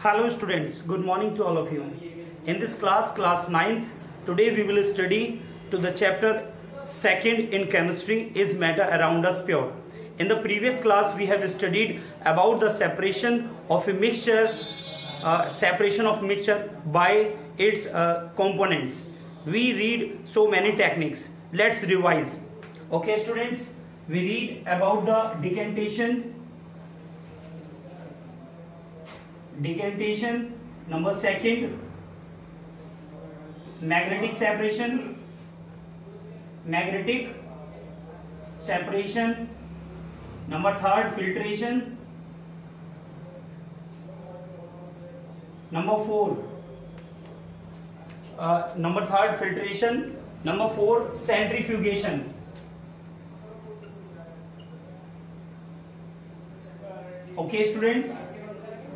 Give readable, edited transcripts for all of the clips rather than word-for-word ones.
Hello students, good morning to all of you. In this class 9th, today we will study to the chapter 2nd in chemistry, is matter around us pure. In the previous class we have studied about the separation of a mixture, by its components. We read so many techniques. Let's revise. Okay students, we read about the decantation, number 2nd magnetic separation, number 3rd filtration, number 4 centrifugation. Okay students,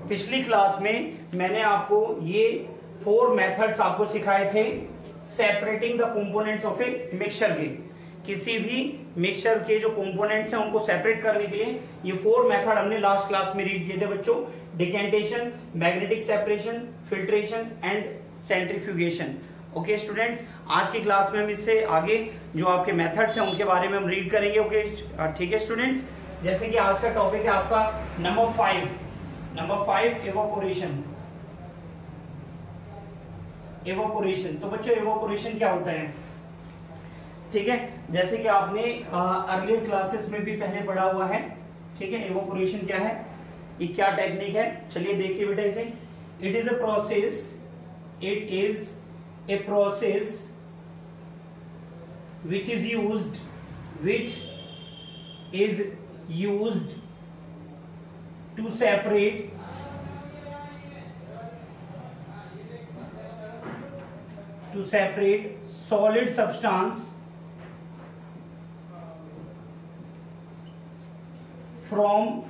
पिछली class में मैंने आपको ये 4 methods आपको सिखाए थे separating the components of a mixture के। किसी भी मिक्सचर के जो कंपोनेंट्स हैं उनको सेपरेट करने के लिए ये 4 मेथड हमने लास्ट क्लास में रीड किए थे बच्चों। Decantation, magnetic separation, filtration and centrifugation. Okay students, आज की क्लास में हम इससे आगे जो आपके मेथड्स हैं उनके बारे में हम रीड करेंगे। ओके ठीक है स्टूडेंट्स, जैसे कि आज का टॉपिक है आपका नंबर 5 एवोपोरेशन। तो बच्चों एवोपोरेशन क्या होता है? ठीक है, जैसे कि आपने अर्लियर क्लासेस में भी पहले पढ़ा हुआ है। ठीक है, एवोपोरेशन क्या है, ये क्या टेक्निक है, चलिए देखिए बेटा इसे। It is a process which is used to separate solid substance from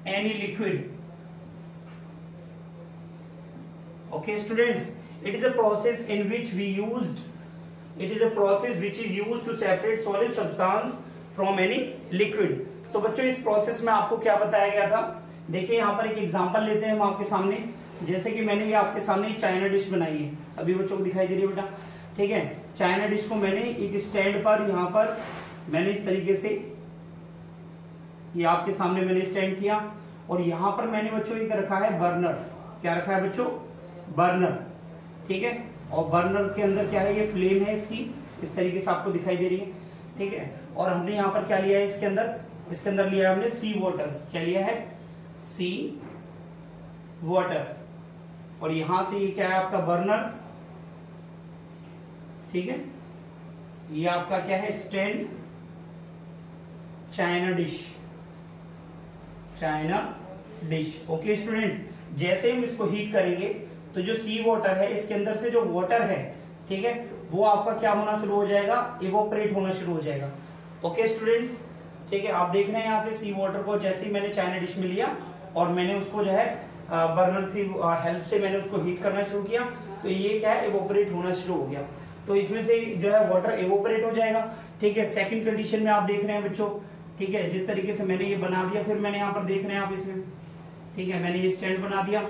any liquid. Okay students, it is a process which is used to separate solid substance from any liquid. तो बच्चों इस process में आपको क्या बताया गया था, देखिए यहाँ पर एक एग्जांपल लेते हैं हम आपके सामने। जैसे कि मैंने ये आपके सामने चाइना डिश बनाई है, सभी बच्चों को दिखाई दे रही है बेटा। ठीक है, चाइना डिश को मैंने एक स्टैंड पर यहाँ पर मैंने इस तरीके से ये आपके सामने मैंने स्टैंड किया और यहाँ पर मैंने बच्चों एक रखा है बर्नर। क्या रखा है बच्चों? बर्नर। ठीक है, और बर्नर के अंदर क्या है, ये फ्लेम है इसकी, इस तरीके से आपको दिखाई दे रही है। ठीक है, और हमने यहाँ पर क्या लिया है, इसके अंदर लिया है हमने सी वाटर। क्या लिया है? सी वाटर। और यहां से ये क्या है आपका बर्नर। ठीक है, ये आपका क्या है stand, China dish. Okay students, जैसे हम इसको हीट करेंगे तो जो सी वाटर है इसके अंदर से जो वाटर है, ठीक है, वो आपका क्या होना शुरू हो जाएगा, इवोपरेट होना शुरू हो जाएगा। ओके स्टूडेंट्स, ठीक है, आप देख रहे हैं यहाँ से सी वाटर को जैसे ही मैंने चाइना डिश में लिया और मैंने उसको जो है बर्नर की हेल्प से मैंने उसको हीट करना शुरू किया, तो ये क्या है, इवोपरेट होना शुरू हो गया। तो इसमें से जो है वाटर इवोपरेट हो जाएगा। ठीक है, सेकंड कंडीशन में आप देख रहे हैं बच्चों। ठीक है, जिस तरीके से मैंने ये बना दिया, फिर मैंने यहाँ पर देख रहे हैं आप इसमें। ठीक है, मैंने ये स्टैंड बना दिया,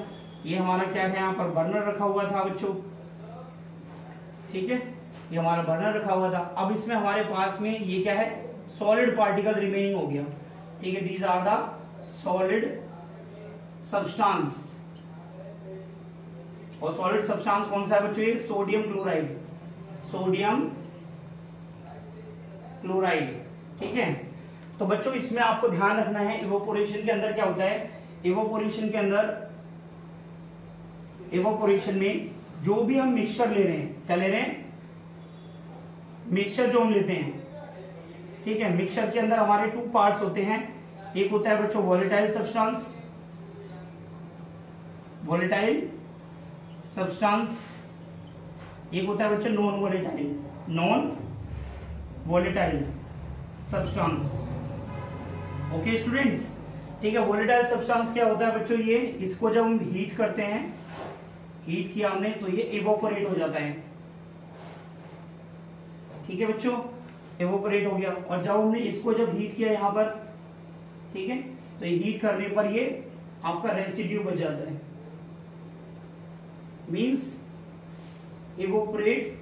ये हमारा क्या है, यहाँ पर बर्नर रखा हुआ था बच्चों। ठीक है, ये हमारा बर्नर रखा हुआ था। अब इसमें हमारे पास में ये क्या है, सॉलिड पार्टिकल रिमेनिंग हो गया। ठीक है, these are the solid substance. और सॉलिड सब्सटेंस कौन सा है बच्चों? ये सोडियम क्लोराइड। ठीक है, तो बच्चों इसमें आपको ध्यान रखना है इवोपोरेशन के अंदर क्या होता है। इवोपोरेशन में जो भी हम मिक्सचर ले रहे हैं, क्या ले रहे हैं, मिक्सचर जो हम लेते हैं। ठीक है, मिक्सचर के अंदर हमारे 2 पार्ट्स होते हैं। एक होता है बच्चों वोलेटाइल सब्सटेंस, एक होता है बच्चों non volatile substance. Okay students, ठीक है, वोलेटाइल सब्सटेंस क्या होता है बच्चों, ये इसको जब हम हीट करते हैं, हीट किया हमने तो ये इवोपोरेट हो जाता है। ठीक है बच्चों, एवोपरेट हो गया। और जब हमने इसको जब हीट किया यहाँ पर, ठीक है, तो ये हीट करने पर ये आपका रेसिड्यू बच जाता है, मींस इवोपरेट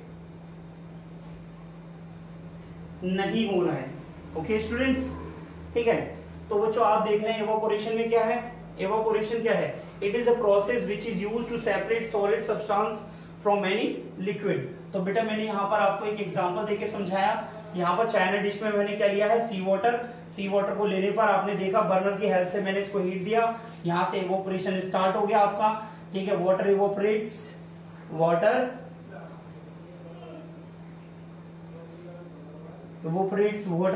नहीं हो रहा है। ओके स्टूडेंट्स, ठीक है। तो बच्चों आप देख रहे हैं इवोपोरेशन में क्या है, इवोपोरेशन क्या है, it is a process which is used to separate solid substance from any liquid. तो बेटा मैंने यहाँ पर आपको एक एग्जांपल देके समझाया। यहाँ पर चाइना डिश में मैंने क्या लिया है, सी वाटर। सी वाटर को लेने पर आपने देखा बर्नर की हेल्प से मैंने इसको हीट दिया, यहाँ से इवोपोरेशन स्टार्ट हो गया आपका, ठीक है। वाटर इवोपरेट्स, वाटर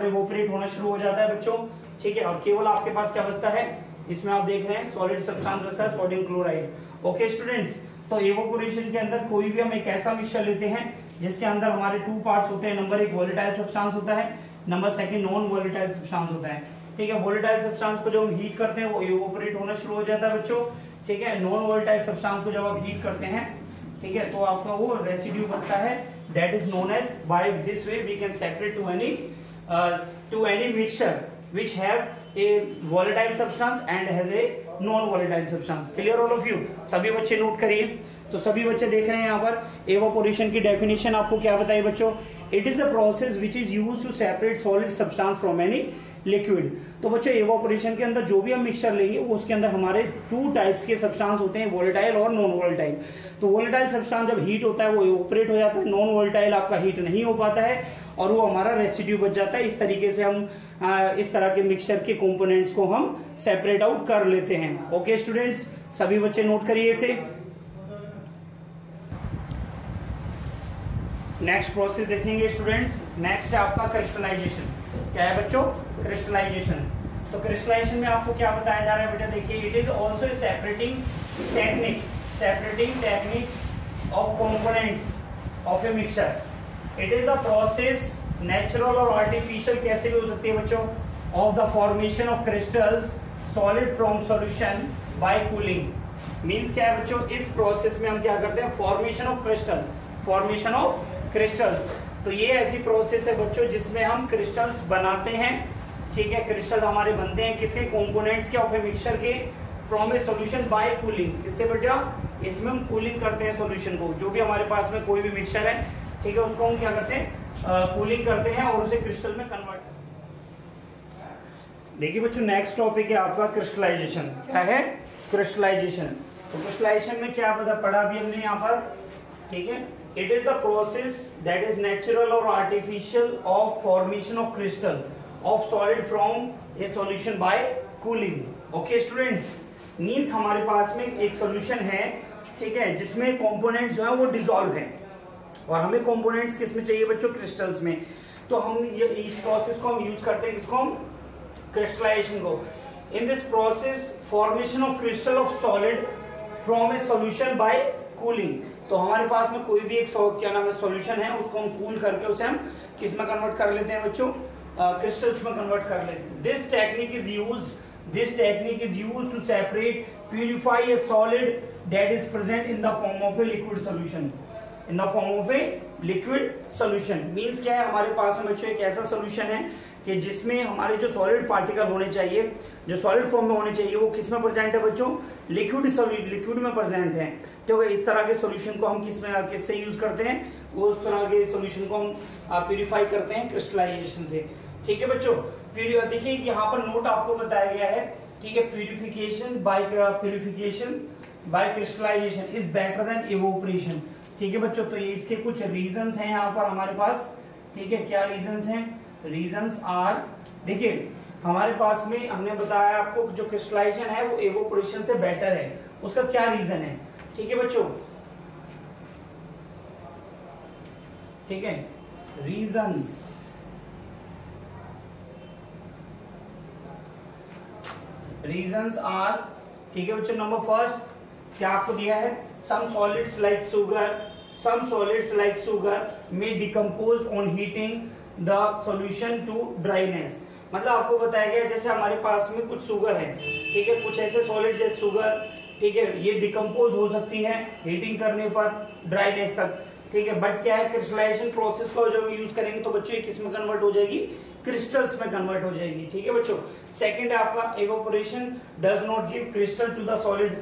इवोपरेट होना शुरू हो जाता है बच्चों, ठीक है। और केवल आपके पास क्या बचता है, इसमें आप देख रहे हैं सॉलिड सब्सटेंस बचता है, सोडियम क्लोराइड। ओके स्टूडेंट्स, तो इवोपोरेशन के अंदर कोई भी हम एक ऐसा मिक्सचर लेते हैं जिसके अंदर हमारे 2 पार्ट्स होते हैं। नंबर 1 वोलेटाइल सब्सटेंस होता है, नंबर 2 नॉन वोलेटाइल सब्सटेंस होता है, ठीक है। वोलेटाइल सब्सटेंस को जब हम हीट करते हैं वो इवोपोरेट होना शुरू हो जाता है बच्चों, ठीक है। नॉन वोलेटाइल सब्सटेंस को जब आप हीट करते हैं, ठीक है, तो आपका वो रेसिड्यू बनता है, that is known as, by this way we can separate to any mixture which have a volatile substance and has a non volatile substance. Clear all of you? सभी बच्चे नोट करिए। तो सभी बच्चे देख रहे हैं यहाँ पर एवापोरेशन की डेफिनेशन आपको क्या बताइए बच्चों, it is a process which is used to separate solid substance from any liquid. तो बच्चों एवापोरेशन के अंदर जो भी हम मिक्सचर लेंगे वो उसके अंदर हमारे 2 टाइप्स के सब्सटेंस होते हैं, वोलेटाइल और नॉन वोलेटाइल। तो वोलेटाइल सब्सटेंस जब हीट होता है वो इवोपरेट हो जाता है, नॉन वोलेटाइल आपका हीट नहीं हो पाता है और वो हमारा रेसिड्यू बच जाता है। इस तरीके से हम इस तरह के मिक्सचर के कंपोनेंट्स को हम सेपरेट आउट कर लेते हैं। ओके स्टूडेंट्स, सभी बच्चे नोट करिए इसे। नेक्स्ट प्रोसेस देखेंगे स्टूडेंट्स, नेक्स्ट है आपका क्रिस्टलाइजेशन। क्या है बच्चों, क्रिस्टलाइजेशन। तो क्रिस्टलाइजेशन में आपको क्या बताया जा रहा है बेटा, देखिए it is also separating technique of components of a mixture. It is a process natural और आर्टिफिशियल कैसे भी हो सकती है बच्चों, of the formation of crystals solid from solution by cooling. Means क्या है बच्चों, इस प्रोसेस में हम क्या करते हैं, फॉर्मेशन ऑफ क्रिस्टल्स। तो ये ऐसी प्रोसेस है बच्चों जिसमें हम क्रिस्टल्स बनाते हैं, ठीक है। क्रिस्टल हमारे बनते हैं किसके, कंपोनेंट्स के ऑफ ए मिक्सचर के, from a solution by cooling. किससे बेटा, इसमें हम कूलिंग करते हैं सॉल्यूशन को। जो भी हमारे पास में कोई भी मिक्सचर है, ठीक है, उसको हम क्या करते हैं, कूलिंग करते हैं और उसे क्रिस्टल में कन्वर्ट। देखिए बच्चों नेक्स्ट टॉपिक है आपका क्रिस्टलाइजेशन। क्या है, क्रिस्टलाइजेशन। तो क्रिस्टलाइजेशन में क्या पढ़ा अभी हमने यहाँ पर, ठीक है। It is the process that is natural और artificial of formation of crystal of solid from a solution by cooling. Okay students, means हमारे पास में एक सॉल्यूशन है, ठीक है, जिसमें कंपोनेंट्स जो है वो डिसॉल्व है और हमें कंपोनेंट्स किस में चाहिए बच्चों, क्रिस्टल्स में। तो हम ये इस प्रोसेस को हम यूज करते हैं, किसको, हम क्रिस्टलाइजेशन को। In this process formation of crystal of solid from a solution by cooling. तो हमारे पास में कोई भी एक क्या नाम है सॉल्यूशन है, उसको हम कूल करके उसे हम किस में कन्वर्ट कर लेते हैं बच्चों, क्रिस्टल्स में कन्वर्ट कर लेते हैं। This technique is used to separate purify a solid that is present in the form of a liquid solution. In the form of a liquid solution means क्या है, हमारे पास में बच्चों एक ऐसा सॉल्यूशन है कि जिसमें हमारे जो सॉलिड पार्टिकल होने चाहिए, जो सॉलिड फॉर्म में होने चाहिए, वो किस में प्रेजेंट है बच्चों, लिक्विड में प्रेजेंट है। तो इस तरह के सॉल्यूशन को हम किससे यूज करते हैं, वो उस तरह के सॉल्यूशन को हम प्यूरिफाई करते हैं क्रिस्टलाइजेशन से, ठीक है बच्चों। देखिए यहाँ पर नोट आपको बताया गया है, ठीक है, purification by crystallization is better than evaporation, ठीक है बच्चों। तो ये इसके कुछ रीजंस हैं यहाँ पर हमारे पास, ठीक है। क्या रीजंस हैं, रीजंस आर, देखिए हमारे पास में हमने बताया आपको जो क्रिस्टलाइजेशन है वो इवोपोरेशन से बेटर है, उसका क्या रीजन है, ठीक है बच्चों, ठीक है। रीजंस आर, ठीक है बच्चों। नंबर फर्स्ट क्या आपको दिया है, some solids like sugar may decompose on heating the solution to dryness। मतलब आपको बताया गया जैसे हमारे पास में कुछ शुगर है, ठीक है, कुछ ऐसे सॉलिड जैसे शुगर, ठीक है, ये डिकम्पोज हो सकती है हीटिंग करने पर ड्राइनेस तक, ठीक है। बट क्या है, क्रिस्टलाइजेशन प्रोसेस को जब यूज करेंगे तो बच्चों ये किस में कन्वर्ट हो जाएगी, क्रिस्टल्स में कन्वर्ट हो जाएगी। ठीक है बच्चों। सेकंड है आपका evaporation does not give crystal to the solid.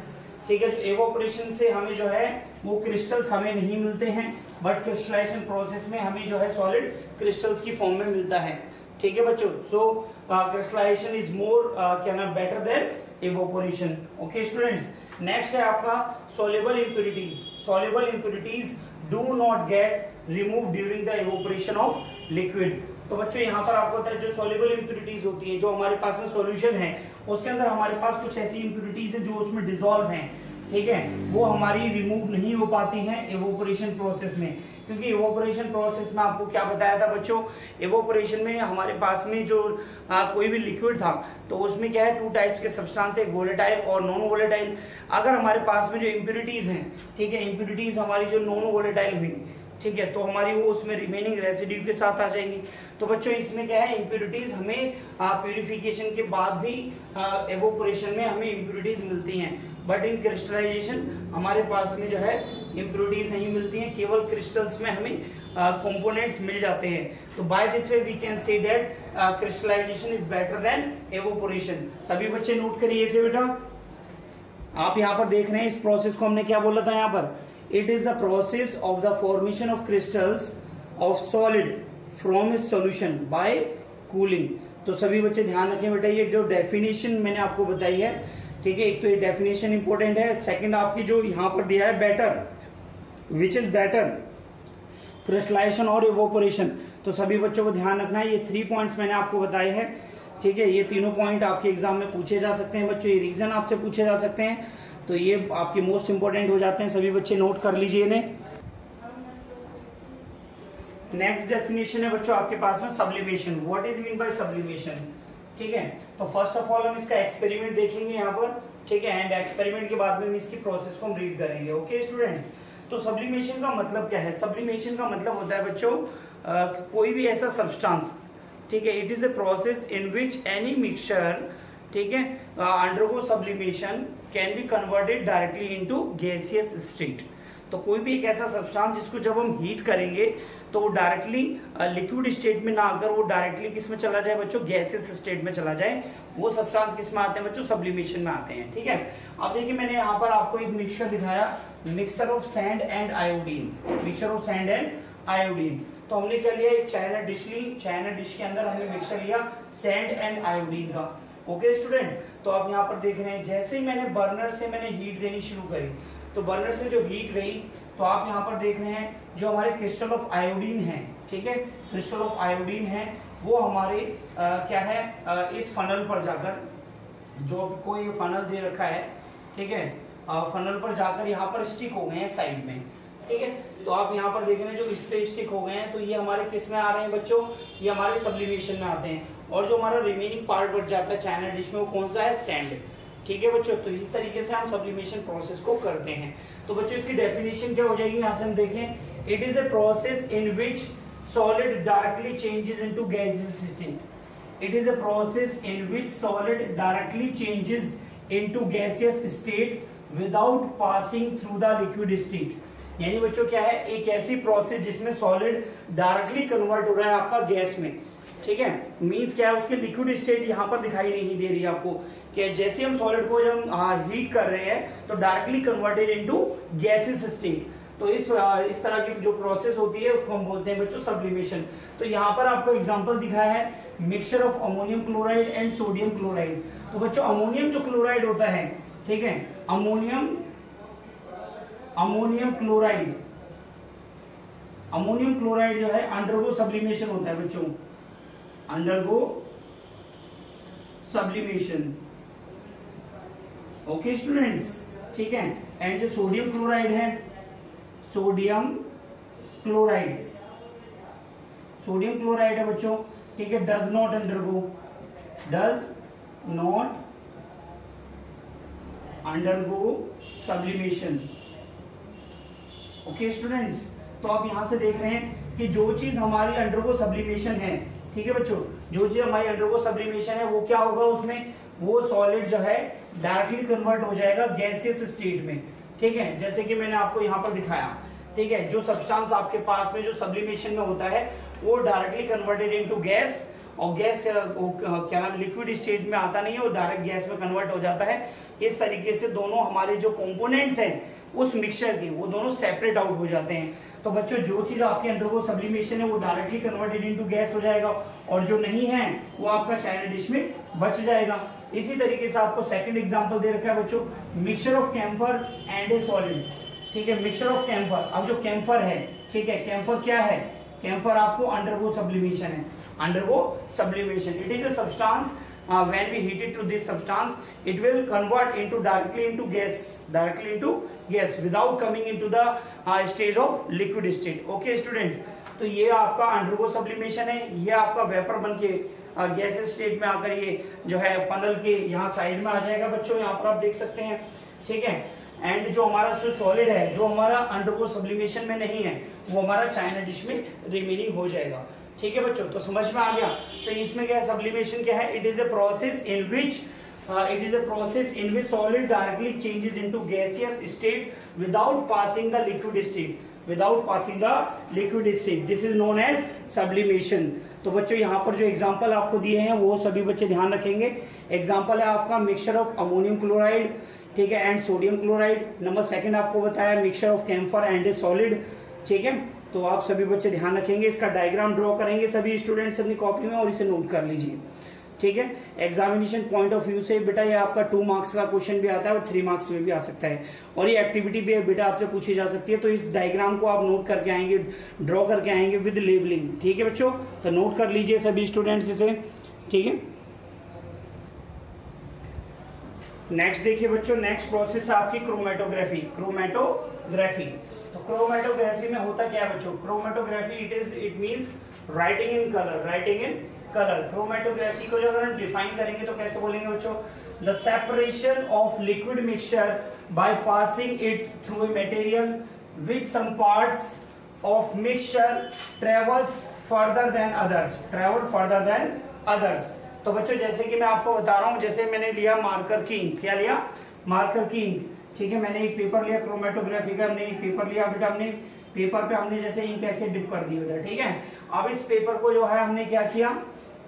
ठीक है, जो इवेपोरेशन से हमें जो है वो क्रिस्टल्स हमें नहीं मिलते हैं, बट क्रिस्टलाइजेशन प्रोसेस में हमें जो है सॉलिड क्रिस्टल्स की फॉर्म में मिलता है। ठीक है बच्चों। सो क्रिस्टलाइजेशन इज मोर क्या नाम better than evaporation. Okay students. Next है आपका soluble impurities. Soluble impurities do not gate remove during the evaporation of liquid. तो बच्चों यहाँ पर आपको होता है जो सोल्यूबल इंप्यूरिटीज होती है, जो हमारे पास में सॉल्यूशन है उसके अंदर हमारे पास कुछ ऐसी इंप्यूरिटीज है जो उसमें डिसॉल्व हैं, ठीक है, वो हमारी रिमूव नहीं हो पाती हैं इवेपोरेशन प्रोसेस में। क्योंकि इवेपोरेशन प्रोसेस में आपको क्या बताया था बच्चों, इवेपोरेशन में हमारे पास में जो कोई भी लिक्विड था तो उसमें क्या है 2 टाइप्स के सब्सटेंस है, वोलेटाइल और नॉन वोलेटाइल। अगर हमारे पास में जो इंप्यूरिटीज हैं, ठीक है, इंप्यूरिटीज हमारी जो नॉन वोलेटाइल हुई, ठीक है, तो हमारी वो उसमें रिमेनिंग रेसिड्यू के साथ आ जाएंगी। तो बच्चों इसमें क्या है, इंप्यूरिटीज हमें प्यूरिफिकेशन के बाद भी इवेपोरेशन में हमें इंप्यूरिटीज मिलती हैं, बट इन क्रिस्टलाइजेशन हमारे पास में जो है इंप्यूरिटीज नहीं मिलती हैं, केवल क्रिस्टल्स में हमें कंपोनेंट्स मिल जाते हैं। तो by this way we can say that crystallization is better than evaporation. सभी बच्चे नोट करिए इसे बेटा। आप यहाँ पर देख रहे हैं इस प्रोसेस को हमने क्या बोला था यहाँ पर, it is the process of the formation of crystals of solid from is solution by cooling. तो सभी बच्चे ध्यान रखें बेटा, ये जो डेफिनेशन मैंने आपको बताई है, ठीक है, एक तो ये डेफिनेशन इंपॉर्टेंट है, सेकंड आपकी जो यहाँ पर दिया है better, which is better crystallisation और इवेपोरेशन। तो सभी बच्चों को ध्यान रखना है, ये 3 पॉइंट्स मैंने आपको बताए हैं, ठीक है, ये तीनों पॉइंट आपके एग्जाम में पूछे जा सकते हैं बच्चों, ये रीजन आपसे पूछे जा सकते हैं, तो ये आपके मोस्ट इंपोर्टेंट हो जाते हैं। सभी बच्चे नोट कर लीजिए इन्हें। नेक्स्ट डेफिनेशन है बच्चों आपके पास में sublimation. What is mean by sublimation, ठीक है। तो फर्स्ट ऑफ ऑल हम इसका एक्सपेरिमेंट देखेंगे यहाँ पर, ठीक है, एंड एक्सपेरिमेंट के बाद में इसकी प्रोसेस को हम रीड करेंगे। Okay students. तो सब्लिमेशन का मतलब क्या है, सब्लिमेशन का मतलब होता है बच्चों कोई भी ऐसा सब्सटेंस, ठीक है, it is a process in which any mixture, ठीक है, undergo sublimation can be converted directly into gaseous state. तो कोई भी एक ऐसा सब्सटेंस जिसको जब हम हीट करेंगे तो वो डायरेक्टली लिक्विड स्टेट में ना आकर वो डायरेक्टली किस में चला जाए बच्चों, गैसियस स्टेट में चला जाए, वो सब्सटेंस किस में आते हैं बच्चों, सब्लिमेशन में आते हैं। ठीक है, अब देखिए मैंने यहाँ पर आपको एक मिक्सचर दिखाया, mixture of sand and iodine, mixture of sand and iodine. तो हमने क्या लिया, एक चाइना डिश ली, चाइना डिश के अंदर हमने मिक्सचर लिया सैंड एंड आयोडीन का। Okay student. तो आप यहाँ पर देख रहे हैं जैसे ही मैंने बर्नर से मैंने हीट देनी शुरू करी, तो बर्नर से जो हीट गई, तो आप यहाँ पर देख रहे हैं जो हमारे क्रिस्टल ऑफ आयोडीन है, ठीक है, क्रिस्टल ऑफ आयोडीन है, वो हमारे क्या है इस फनल पर जाकर, जो कोई फनल दे रखा है, ठीक है, फनल पर जाकर यहाँ पर स्टिक हो गए हैं साइड में। ठीक है, तो आप यहाँ पर देख रहे हैं जो इस पे स्टिक हो गए हैं, तो ये हमारे किस में आ रहे हैं बच्चों, ये हमारे सब्लिमेशन में आते हैं। और जो हमारा रिमेनिंग पार्ट बच जाता है चाइना डिश में, वो कौन सा है, सैंड। ठीक है बच्चों, तो इस तरीके से हम सब्लिमेशन प्रोसेस को करते हैं। तो बच्चों इसकी डेफिनेशन क्या हो जाएगी, यहाँ से हम देखें, it is a process in which solid directly changes into gaseous state. It is a process in which solid directly changes into gaseous state without passing through the liquid state. यानी बच्चों क्या है, एक ऐसी प्रोसेस जिसमें solid directly convert हो रहा है आपका गैस में। ठीक है, मींस क्या है, उसकी लिक्विड स्टेट यहाँ पर दिखाई नहीं दे रही है आपको, कि जैसे हम सॉलिड को जब हीट कर रहे हैं तो directly converted into gaseous state. तो इस तरह की जो प्रोसेस होती है उसको हम बोलते हैं बच्चों सब्लिमेशन। तो यहाँ पर आपको एग्जांपल दिखाया है mixture of ammonium chloride and sodium chloride. तो बच्चों अमोनियम जो क्लोराइड होता है, ठीक है, अमोनियम क्लोराइड, अमोनियम क्लोराइड जो है अंडरगो सब्लिमेशन होता है बच्चों, अंडरगो सब्लिमेशन। ओके स्टूडेंट्स, ठीक है। एंड जो सोडियम क्लोराइड है, सोडियम क्लोराइड है बच्चों, ठीक है, does not undergo sublimation. Okay students, तो आप यहां से देख रहे हैं कि जो चीज हमारी अंडरगो सब्लिमेशन है, ठीक है बच्चों, जो चीज हमारी अंडरगो सब्लिमेशन है वो क्या होगा, उसमें वो सॉलिड जो है डायरेक्टली कन्वर्ट हो जाएगा गैसियस स्टेट में। ठीक है, जैसे कि मैंने आपको यहाँ पर दिखाया, ठीक है, जो सब्सटेंस आपके पास में जो सब्लिमेशन में होता है वो डायरेक्टली कन्वर्टेड इनटू गैस, और गैस क्या नाम लिक्विड स्टेट में आता नहीं है, वो डायरेक्ट गैस में कन्वर्ट हो जाता है। इस तरीके से दोनों हमारे जो कंपोनेंट्स हैं उस मिक्सचर के, वो दोनों सेपरेट आउट हो जाते हैं। तो बच्चों जो चीज आपके अंडरगो सब्लिमेशन है वो डायरेक्टली कन्वर्टेड इनटू गैस हो जाएगा, और जो नहीं है वो आपका चाइना डिश में बच जाएगा। इसी तरीके से आपको सेकंड एग्जांपल दे रखा है बच्चों, mixture of camphor and a solid. ठीक है, मिक्सचर ऑफ कैम्फर। अब जो कैम्फर है, ठीक है, कैम्फर क्या है? कैम्फर आपको अंडरगो सब्लिमेशन है, undergo sublimation. It is a substance when we heat it to this substance, it will convert into directly into gas without coming into the stage of liquid state. Okay students, तो ये आपका undergo sublimation है, ये आपका vapour बन के gas state में आकर ये जो है फनल के यहाँ साइड में आ जाएगा बच्चों, यहाँ पर आप देख सकते हैं। ठीक है, एंड जो हमारा जो सॉलिड है, जो हमारा अंडरगो सब्लिमेशन में नहीं है, वो हमारा चाइना डिश में रिमेनिंग हो जाएगा। ठीक है बच्चों, तो समझ में आ गया। तो इसमें क्या है, सब्लिमेशन क्या है? It is a process in which solid directly changes into gaseous state without passing the liquid state, this is known as sublimation. तो बच्चों यहाँ पर जो एग्जांपल आपको दिए हैं वो सभी बच्चे ध्यान रखेंगे। एग्जांपल है आपका मिक्सचर ऑफ अमोनियम क्लोराइड, ठीक है, and sodium chloride. Number second आपको बताया mixture of camphor and a solid. ठीक है, तो आप सभी बच्चे ध्यान रखेंगे, इसका डायग्राम ड्रॉ करेंगे सभी स्टूडेंट्स अपनी कॉपी में और इसे नोट कर लीजिए। ठीक है, एग्जामिनेशन पॉइंट ऑफ व्यू से बेटा ये आपका 2 मार्क्स का क्वेश्चन भी आता है और 3 मार्क्स में भी आ सकता है, और ये एक्टिविटी भी बेटा आपसे पूछी जा सकती है। तो इस डायग्राम को आप नोट करके आएंगे, ड्रॉ करके आएंगे विद लेबलिंग। ठीक है बच्चों, तो नोट कर लीजिए सभी स्टूडेंट्स इसे। ठीक है, नेक्स्ट देखिए बच्चों, नेक्स्ट प्रोसेस है आपकी क्रोमेटोग्राफी। तो क्रोमेटोग्राफी में होता क्या है बच्चों? Chromatography it means writing in colour. Chromatography को जो अगर हम डिफाइन करेंगे तो कैसे बोलेंगे बच्चों? The separation of liquid mixture by passing it through a material which some parts of mixture travels further than others. तो बच्चों जैसे कि मैं आपको बता रहा हूं, जैसे मैंने लिया मार्कर की इंक। क्या लिया? मार्कर की इंक। ठीक है, मैंने एक पेपर लिया क्रोमेटोग्राफी का, हमने एक पेपर लिया बेटा, हमने पेपर पे हमने जैसे इंक ऐसे डिप कर दी बेटा। ठीक है, अब इस पेपर को जो है हमने क्या किया,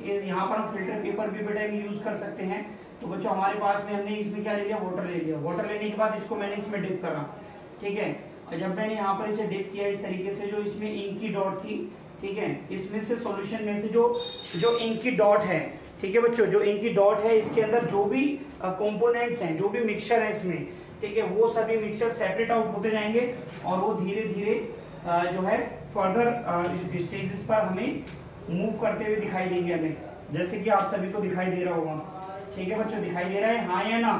यहाँ पर हम फिल्टर पेपर भी बेटा यूज कर सकते हैं। तो बच्चों हमारे पास में हमने इसमें क्या ले लिया? वाटर ले लिया। वाटर लेने के बाद इसको मैंने इसमें डिप करा। ठीक है, और जब मैंने यहाँ पर इसे डिप किया इस तरीके से, जो इसमें इंक की डॉट थी, ठीक है, इसमें से सॉल्यूशन में से जो इंक की डॉट है, ठीक है बच्चों, जो इंक की डॉट है इसके अंदर जो भी कंपोनेंट्स हैं, जो भी मिक्सचर है इसमें, ठीक है, वो सभी मिक्सचर सेपरेट आउट होते जाएंगे और वो धीरे धीरे जो है फर्दर स्टेजेस पर हमें मूव करते हुए दिखाई देंगे हमें, जैसे कि आप सभी को दिखाई दे रहा होगा। ठीक है बच्चों, दिखाई दे रहा है? हाँ या ना?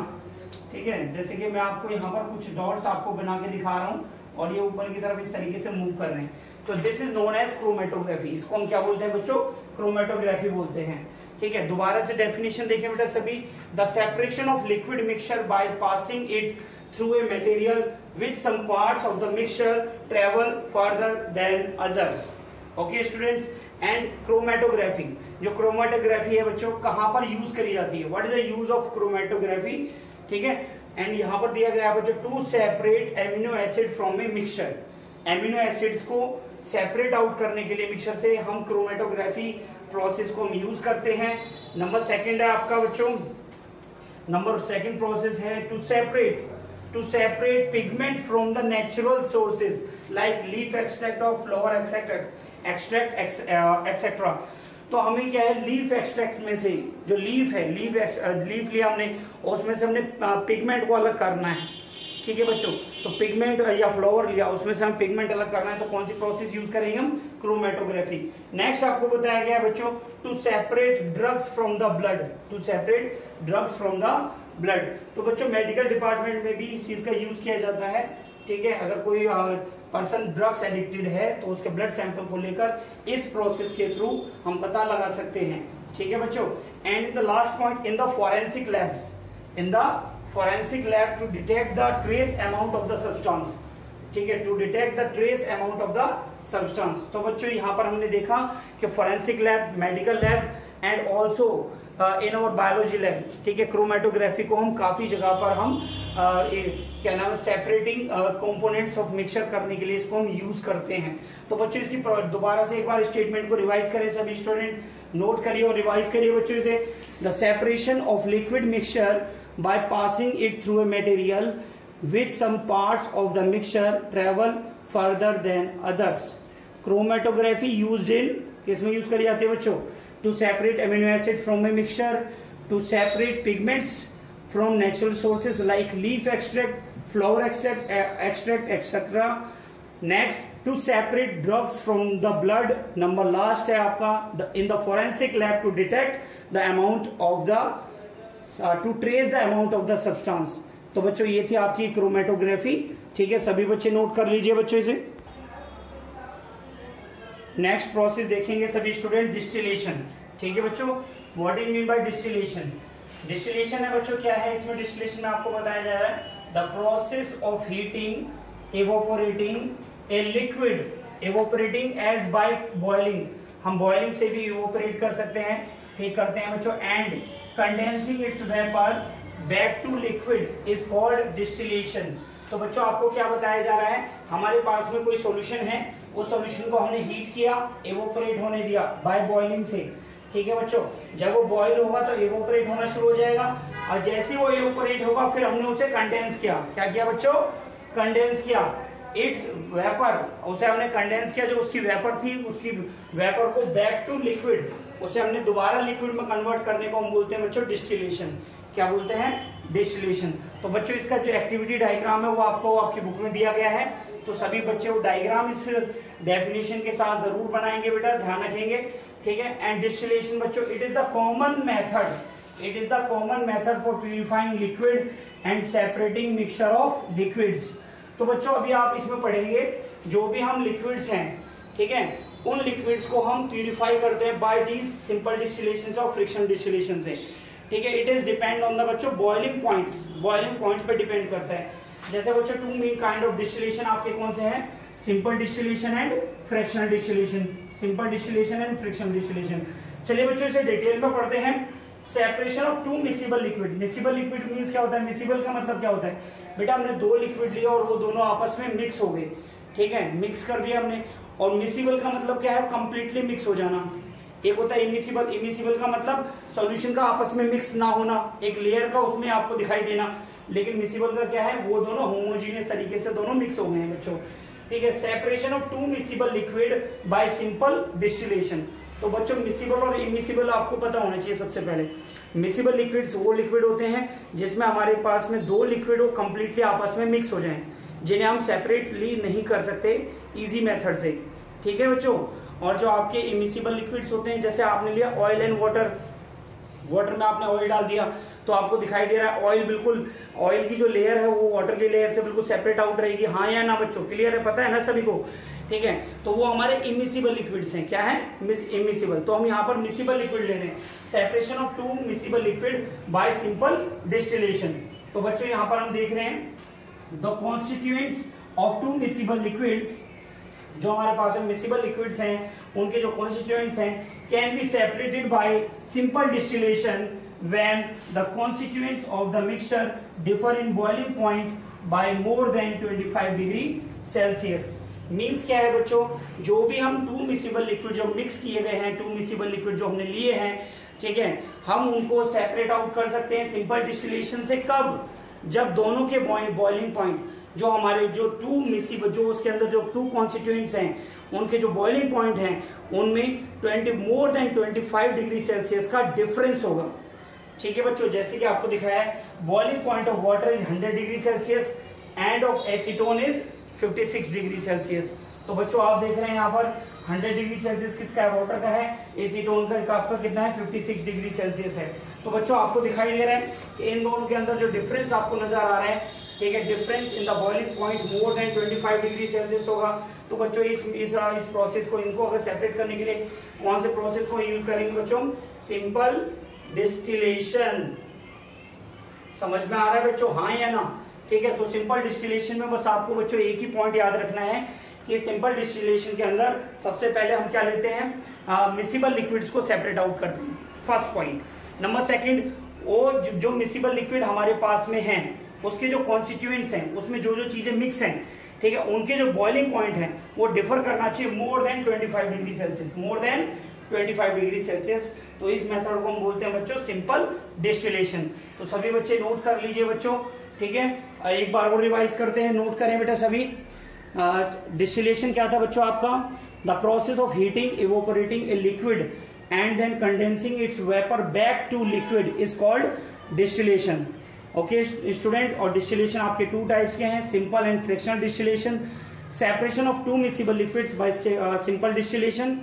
ठीक है, जैसे कि मैं आपको यहाँ पर कुछ डॉट्स आपको बना के दिखा रहा हूँ और ये ऊपर की तरफ इस तरीके से मूव कर रहे हैं। तो this is known as chromatography. इसको हम क्या बोलते हैं बच्चों? क्रोमेटोग्राफी बोलते हैं। ठीक है, दोबारा से डेफिनेशन देखें बेटा सभी। The separation of liquid mixture by passing it through a material which some parts of the mixture travel further than others. Okay students, and chromatography, जो क्रोमेटोग्राफी है बच्चों कहाँ पर यूज करी जाती है? What is the use of chromatography? ठीक है, एंड यहाँ पर दिया गया है बच्चों, to separate amino acid from a mixture. Amino acids को सेपरेट आउट करने के लिए मिक्सचर से हम क्रोमेटोग्राफी प्रोसेस को हम यूज करते हैं। नंबर सेकंड है आपका बच्चों, नंबर सेकंड प्रोसेस है to separate pigment from the natural sources like leaf extract और फ्लावर एक्सट्रैक्ट एक्सेट्रा। तो हमें क्या है, लीफ एक्सट्रैक्ट में से जो लीफ है, लीफ लिया हमने, उसमें से हमने पिगमेंट को अलग करना है। ठीक है बच्चों, तो पिगमेंट या फ्लावर लिया, उसमें से हम पिगमेंट अलग करना है, तो कौन सी प्रोसेस यूज करेंगे हम? क्रोमेटोग्राफी। नेक्स्ट आपको बताया गया है बच्चों, to separate drugs from the blood. तो बच्चों मेडिकल डिपार्टमेंट में भी इस चीज का यूज किया जाता है। ठीक है, अगर कोई पर्सन ड्रग्स एडिक्टेड है तो उसके ब्लड सैंपल को लेकर इस प्रोसेस के थ्रू हम पता लगा सकते हैं। ठीक है बच्चों, and in the last point, in the forensic lab to detect the trace amount of the substance. ठीक है, to detect the trace amount of the substance. तो बच्चों यहाँ पर हमने देखा कि forensic lab, medical lab and also in our biology lab, ठीक है। क्रोमेटोग्राफी को हम काफी जगह पर हम क्या नाम है सेपरेटिंग कंपोनेंट्स ऑफ मिक्सचर करने के लिए इसको हम यूज करते हैं। तो बच्चों इसकी दोबारा से एक बार स्टेटमेंट को रिवाइज करें, सभी स्टूडेंट नोट करिए और रिवाइज करिए बच्चों इसे। The separation of liquid mixture by passing it through a material which some parts of the mixture travel further than others. Chromatography used in किसमें यूज करी जाती है बच्चों? To separate amino acid from a mixture, to separate pigments from natural sources like leaf extract, flower extract etcetera. Next, to separate drugs from the blood. Number last है आपका in the forensic lab to detect the amount of the two trace the amount of the substance. तो बच्चों ये थी आपकी chromatography, ठीक है। सभी बच्चे नोट कर लीजिए बच्चों इसे। नेक्स्ट प्रोसेस देखेंगे सभी स्टूडेंट, डिस्टिलेशन, ठीक है बच्चों। What is mean by distillation? Distillation है बच्चों क्या है इसमें? डिस्टिलेशन में आपको बताया जा रहा है the process of heating evaporating a liquid, evaporating as by boiling, हम बॉइलिंग से भी इवोपरेट कर सकते हैं, ठीक करते हैं बच्चों। And condensing its vapour back to liquid is called distillation. तो बच्चों आपको क्या बताया जा रहा है, हमारे पास में कोई सॉल्यूशन है, उस सॉल्यूशन को हमने हीट किया, इवोपरेट होने दिया बाय बॉइलिंग से, ठीक है बच्चों। जब वो बॉइल होगा तो इवोपरेट होना शुरू हो जाएगा, और जैसे वो इवोपरेट होगा फिर हमने उसे कंडेंस किया। क्या किया बच्चों? कंडेंस किया इट्स वेपर, उसे हमने कंडेंस किया, जो उसकी वेपर थी उसकी वेपर को बैक टू लिक्विड, उसे हमने दोबारा लिक्विड में कन्वर्ट करने को हम बोलते हैं बच्चों डिस्टिलेशन। क्या बोलते हैं? डिस्टिलेशन। तो बच्चों इसका जो एक्टिविटी डायग्राम है वो आपको आपकी बुक में दिया गया है, तो सभी बच्चे वो डायग्राम इस डेफिनेशन के साथ जरूर बनाएंगे बेटा, ध्यान रखेंगे, ठीक है। एंड डिस्टिलेशन बच्चों it is the common method, it is the common method for purifying liquid and separating mixture of liquids। तो बच्चों अभी आप इसमें पढ़ेंगे जो भी हम लिक्विड्स हैं, ठीक है, उन लिक्विड्स को हम प्यूरिफाई करते हैं बाय दीज सिंपल डिस्टिलेशन और फ्रिक्शन डिस्टिलेशन से, ठीक है। It is depend on the बच्चों बॉइलिंग पॉइंट्स, बॉइलिंग पॉइंट पे डिपेंड करता है। जैसे बच्चों two main kind of distillation आपके कौन से हैं? Simple distillation and fractional distillation, simple distillation and frictional distillation. चलिए बच्चों इसे डिटेल में पढ़ते हैं। Separation of two miscible liquid. Miscible liquid means क्या होता है? मिसिबल का मतलब क्या होता है बेटा? हमने दो लिक्विड लिया और वो दोनों आपस में मिक्स हो गए, ठीक है, मिक्स कर दिया हमने। और मिसिबल का मतलब क्या है? कंप्लीटली मिक्स हो जाना। एक होता है इमिसिबल, इमिसिबल का मतलब सॉल्यूशन का आपस में मिक्स ना होना, एक लेयर का उसमें आपको दिखाई देना। लेकिन मिसिबल का क्या है? वो दोनों होमोजेनियस तरीके से दोनों मिक्स हो गए हैं बच्चों, ठीक है। Separation of two miscible liquid bye simple distillation. तो बच्चों मिसिबल और इमिसिबल आपको पता होना चाहिए सबसे पहले। मिसिबल लिक्विड्स वो लिक्विड होते हैं जिसमें हमारे पास में दो लिक्विड कंप्लीटली आपस में मिक्स हो जाएं, जिन्हें हम सेपरेटली नहीं कर सकते इजी मेथड से, ठीक है बच्चों। और जो आपके इमिसिबल लिक्विड्स होते हैं, जैसे आपने लिया ऑयल एंड वाटर, वाटर में आपने ऑयल डाल दिया तो आपको दिखाई दे रहा है ऑयल बिल्कुल, ऑयल की जो लेयर है वो वाटर की लेयर से बिल्कुल सेपरेट आउट रहेगी, हाँ या ना बच्चों? क्लियर है, पता है ना सभी को, ठीक है। तो वो हमारे इमिसिबल लिक्विड्स हैं। क्या है? इमिसिबल। तो हम यहाँ पर मिसिबल लिक्विड ले रहे हैं। Separation of two miscible liquid bye simple distillation. तो बच्चों यहाँ पर हम देख रहे हैं the constituents of two miscible liquids, जो हमारे पास में मिसिबल लिक्विड्स हैं उनके जो कॉन्स्टिट्यूएंट्स हैं can be separated by simple distillation when the constituents of the mixture differ in boiling point by more than 25 degree Celsius. Means क्या है बच्चों? जो भी हम टू मिसिबल लिक्विड जो मिक्स किए गए हैं, टू मिसिबल लिक्विड जो हमने लिए हैं, ठीक है, हम उनको सेपरेट आउट कर सकते हैं सिंपल डिस्टिलेशन से। कब? जब दोनों के बॉइलिंग पॉइंट जो हमारे जो टू मिसिबल जो उसके अंदर जो टू कॉन्स्टिट्यूएंट्स हैं उनके जो बॉइलिंग पॉइंट हैं उनमें मोर देन 25 डिग्री सेल्सियस का डिफरेंस होगा, ठीक है बच्चों। जैसे कि आपको दिखाया है boiling point of water is 100 degree Celsius end of acetone is 56 degree Celsius. तो बच्चों आप देख रहे हैं यहाँ पर 100 डिग्री सेल्सियस किसका है? वाटर का है। एसीटोन का आपका कितना है? 56 डिग्री सेल्सियस है। तो बच्चों आपको दिखाई दे रहा है कि इन दोनों के अंदर जो डिफरेंस आपको नजर आ रहा है, ठीक है, difference in the boiling point more than 25 degree Celsius होगा। तो बच्चों इस प्रोसेस को, इनको अगर सेपरेट करने के लिए कौन से प्रोसेस को यूज करेंगे बच्चों? Simple distillation. समझ में आ रहा है बच्चों, हाँ या ना? ठीक है। तो सिंपल डिस्टिलेशन में बस आपको बच्चों एक ही पॉइंट याद रखना है कि सिंपल डिस्टिलेशन के अंदर सबसे पहले हम क्या लेते हैं? मिसिबल लिक्विड्स को सेपरेट आउट करते हैं, फर्स्ट पॉइंट, नंबर सेकंड, वो जो मिसिबल लिक्विड हमारे पास में है उसके जो कॉन्स्टिट्यूएंट्स हैं, उसमें जो जो चीजें मिक्स हैं, ठीक है, उनके जो बॉइलिंग पॉइंट है वो डिफर करना चाहिए more than 25 degree Celsius, more than 25 degree Celsius. तो इस मेथड को हम बोलते हैं बच्चों सिंपल डिस्टिलेशन। तो सभी बच्चे नोट कर लीजिए बच्चों, ठीक है, एक बार वो रिवाइज करते हैं, नोट करें बेटा सभी। डिस्टिलेशन क्या था बच्चों आपका? The process of heating, evaporating a liquid and then condensing its vapour back to liquid is called distillation. Okay student, और डिस्टिलेशन आपके टू टाइप्स के हैं, simple and fractional distillation. Separation of two miscible liquids by simple distillation.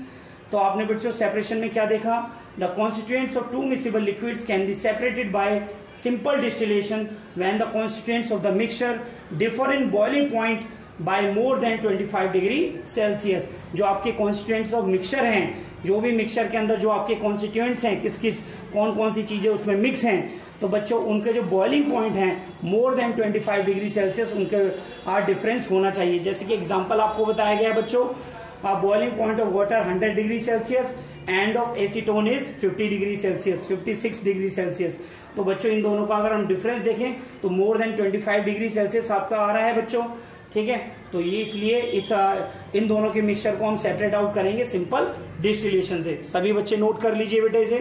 तो आपने बच्चों separation में क्या देखा? The constituents of two miscible liquids can be separated by simple distillation when the constituents of the mixture differ in boiling point by more than 25 degree Celsius. जो आपके constituents of mixture हैं, जो भी mixture के अंदर जो आपके constituents हैं, किस किस कौन कौन सी चीजें उसमें मिक्स हैं, तो बच्चों उनके जो बॉइलिंग पॉइंट हैं मोर देन 25 डिग्री सेल्सियस उनके डिफरेंस होना चाहिए। जैसे कि एग्जांपल आपको बताया गया है बच्चों, boiling point of water 100 degree Celsius, end of acetone is 50 degree Celsius, 56 degree Celsius. तो बच्चों इन दोनों का अगर हम डिफरेंस देखें तो मोर देन 25 डिग्री सेल्सियस आपका आ रहा है बच्चों, ठीक है। तो ये इसलिए इन दोनों के मिक्सचर को हम सेपरेट आउट करेंगे सिंपल डिस्टिलेशन से। सभी बच्चे नोट कर लीजिए बेटे इसे,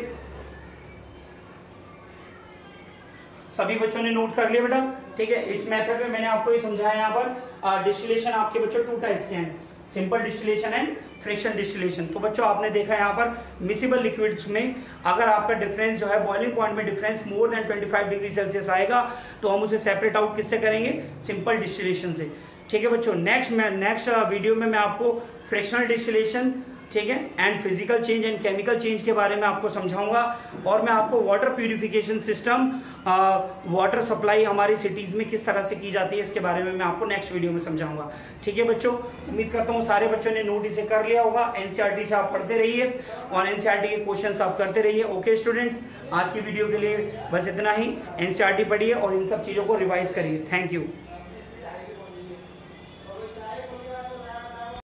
सभी बच्चों ने नोट कर लिया बेटा, ठीक है। इस मेथड में मैंने आपको ये समझाया यहाँ पर डिस्टिलेशन आपके बच्चों टू टाइप्स के हैं, simple distillation and friction distillation. तो बच्चों आपने देखा यहाँ पर मिसिबल लिक्विड्स में अगर आपका डिफरेंस जो है बॉइलिंग पॉइंट में difference more than 25 degree Celsius आएगा तो हम उसे सेपरेट आउट किससे करेंगे? सिंपल डिस्टिलेशन से, ठीक है बच्चों। नेक्स्ट वीडियो में मैं आपको फ्रैक्शनल डिस्टिलेशन, ठीक है, and physical change and chemical change के बारे में आपको समझाऊंगा, और मैं आपको water purification system, water supply हमारी सिटीज में किस तरह से की जाती है इसके बारे में मैं आपको नेक्स्ट वीडियो में समझाऊंगा, ठीक है बच्चों। उम्मीद करता हूँ सारे बच्चों ने नोट इसे कर लिया होगा। एनसीईआरटी से आप पढ़ते रहिए और एनसीईआरटी के क्वेश्चंस आप करते रहिए। ओके स्टूडेंट्स, आज की वीडियो के लिए बस इतना ही। एनसीईआरटी पढ़िए और इन सब चीजों को रिवाइज करिए। Thank you.